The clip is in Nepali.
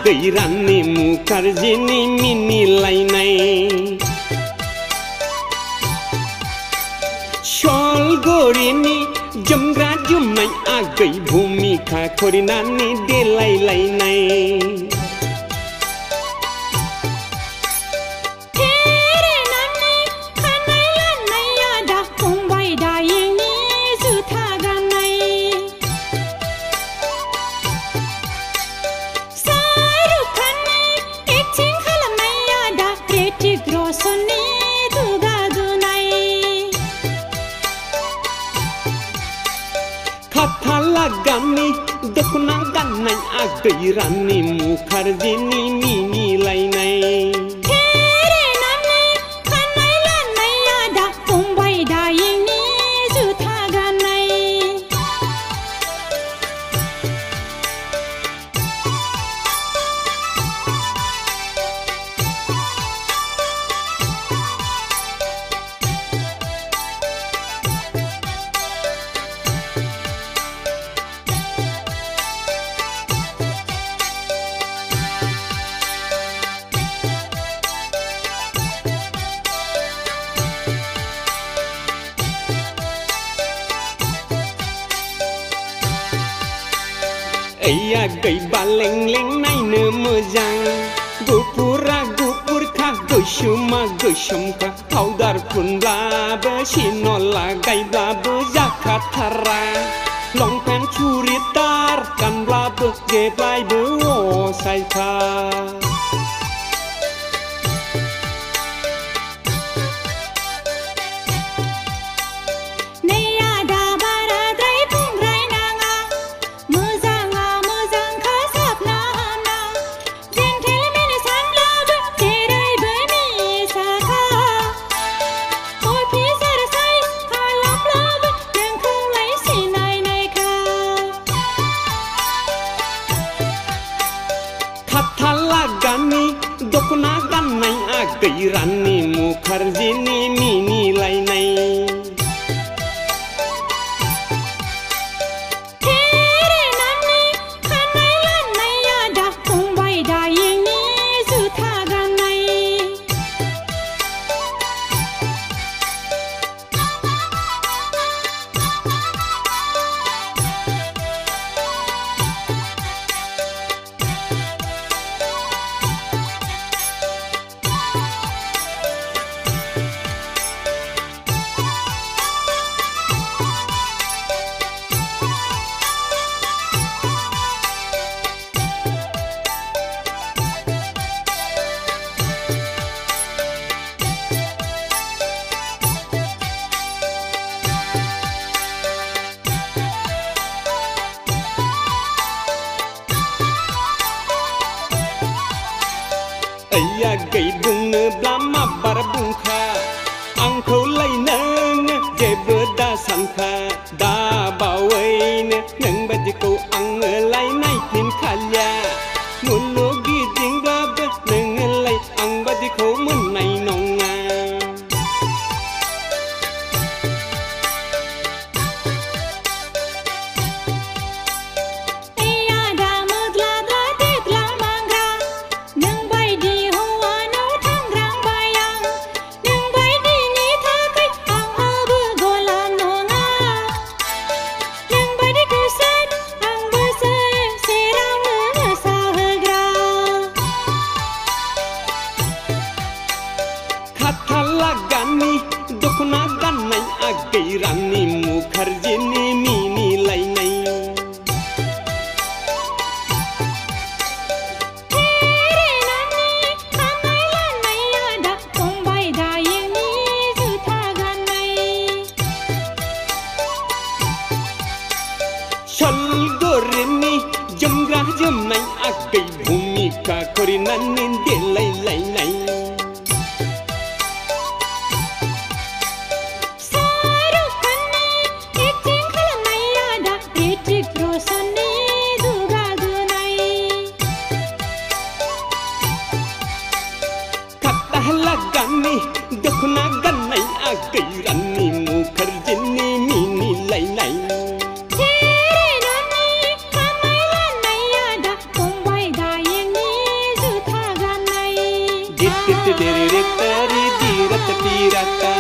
आगै रानी मुखार्जीनि मिनिलायनाय सलगरिनि जोमग्रा जोमनाय आगै भुमिखा करिनानि देलायलायनाय खाथालागानि दखना गाननाय आगै रानी मुखार्जीनि मिनिलायनाय आगै बालें-लें नायनो मोजां गुफुरा गुफुरखा गोसोमा गोसोमखा पाउदार फुनब्लाबो सिन' लागायब्लाबो जाखाथारा लंपेन्ट सुरिदार गानब्लाबो जेब्लायबो असायखा खाथालागानि दखना गाननाय आगै रानी मुखार्जीनि मिनिलायनाय आगै बुङोब्ला माबार बुंखा आंखौलाय नोङो जेबो दा सानखा दा बावैनो नोंबादिखौ आङोलाय नायफिनखालिया मुलुग गिदिंब्लाबो नोङोलाय आंबादिखौ मोननाय नङा खाथालागानि दखना गाननाय आगै रानी मुखार्जीनि मिनिलायनाय सलगरिनि जोमग्रा जोमनाय आगै भुमिखा करिनानि देलायलायनाय खाथालागानि दखना गाननाय आगै रानी मुखार्जीनि मिनिलायनाय टिट टिट डेरे रे तारी दी रत टी रता